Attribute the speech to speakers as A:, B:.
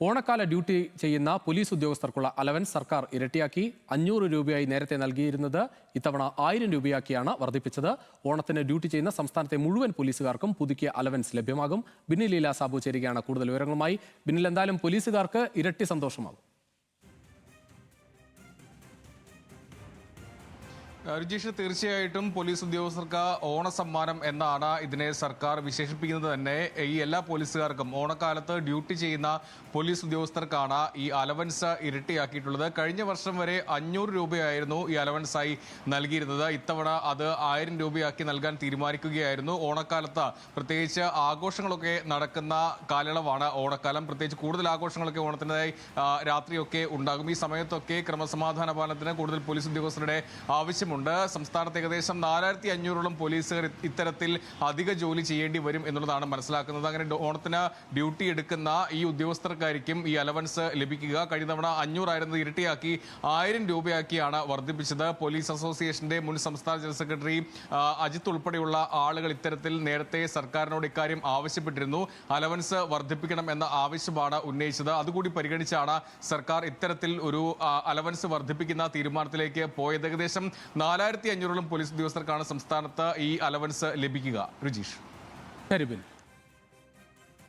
A: ഓണക്കാല duty ചെയ്യുന്ന police ഉദ്യോഗസ്ഥർക്കുള്ള allowance സർക്കാർ ഇരട്ടിയാക്കി. 500 രൂപയായി നേരത്തെ നൽകിയിരുന്നത് ഇത്തവണ 1000 രൂപയാക്കിയാണ് വർദ്ധിപ്പിച്ചത്. ഓണത്തിന് ഡ്യൂട്ടി ചെയ്യുന്ന സംസ്ഥാനത്തെ മുഴുവൻ പോലീസുകാർക്കും പുതുക്കിയ അലവൻസ് ലഭ്യമാകും. ബിന്നിൽ ലീല സാബു ചേരുകയാണ് കൂടുതൽ വിവരങ്ങളുമായി. ബിന്നിൽ, എന്തായാലും പോലീസുകാർക്ക് ഇരട്ടി സന്തോഷമാകും.
B: രജീഷ്, തീർച്ചയായിട്ടും പോലീസ് ഉദ്യോഗസ്ഥർക്ക് ഓണസമ്മാനം എന്നാണ് ഇതിനെ സർക്കാർ വിശേഷിപ്പിക്കുന്നത് തന്നെ. ഈ എല്ലാ പോലീസുകാർക്കും ഓണക്കാലത്ത് ഡ്യൂട്ടി ചെയ്യുന്ന പോലീസ് ഉദ്യോഗസ്ഥർക്കാണ് ഈ അലവൻസ് ഇരട്ടിയാക്കിയിട്ടുള്ളത്. കഴിഞ്ഞ വർഷം വരെ 500 രൂപയായിരുന്നു ഈ അലവൻസായി നൽകിയിരുന്നത്. ഇത്തവണ അത് 1000 രൂപയാക്കി നൽകാൻ തീരുമാനിക്കുകയായിരുന്നു. ഓണക്കാലത്ത് പ്രത്യേകിച്ച് ആഘോഷങ്ങളൊക്കെ നടക്കുന്ന കാലയളവാണ് ഓണക്കാലം. പ്രത്യേകിച്ച് കൂടുതൽ ആഘോഷങ്ങളൊക്കെ ഓണത്തിൻ്റെതായി രാത്രിയൊക്കെ ഉണ്ടാകും. ഈ സമയത്തൊക്കെ ക്രമസമാധാന പാലനത്തിന് കൂടുതൽ പോലീസ് ഉദ്യോഗസ്ഥരുടെ ആവശ്യം സംസ്ഥാനത്ത് ഏകദേശം 4500ഓളം പോലീസുകാർ ഇത്തരത്തിൽ അധിക ജോലി ചെയ്യേണ്ടി വരും എന്നുള്ളതാണ് മനസ്സിലാക്കുന്നത്. അങ്ങനെ ഓണത്തിന് ഡ്യൂട്ടി എടുക്കുന്ന ഈ ഉദ്യോഗസ്ഥർക്കായിരിക്കും ഈ അലവൻസ് ലഭിക്കുക. കഴിഞ്ഞ തവണ 500 ആയിരുന്നത് ഇരട്ടിയാക്കി 1000 രൂപയാക്കിയാണ് വർദ്ധിപ്പിച്ചത്. പോലീസ് അസോസിയേഷന്റെ മുൻ സംസ്ഥാന ജനറൽ സെക്രട്ടറി അജിത്ത് ഉൾപ്പെടെയുള്ള ആളുകൾ ഇത്തരത്തിൽ നേരത്തെ സർക്കാരിനോട് ഇക്കാര്യം ആവശ്യപ്പെട്ടിരുന്നു. അലവൻസ് വർദ്ധിപ്പിക്കണം എന്ന ആവശ്യമാണ് ഉന്നയിച്ചത്. അതുകൂടി പരിഗണിച്ചാണ് സർക്കാർ ഇത്തരത്തിൽ ഒരു അലവൻസ് വർദ്ധിപ്പിക്കുന്ന തീരുമാനത്തിലേക്ക് പോയത്. ഏകദേശം 4500ഓളം പോലീസ് ഉദ്യോഗസ്ഥർക്കാണ് സംസ്ഥാനത്ത് ഈ അലവൻസ് ലഭിക്കുക. രജീഷ്.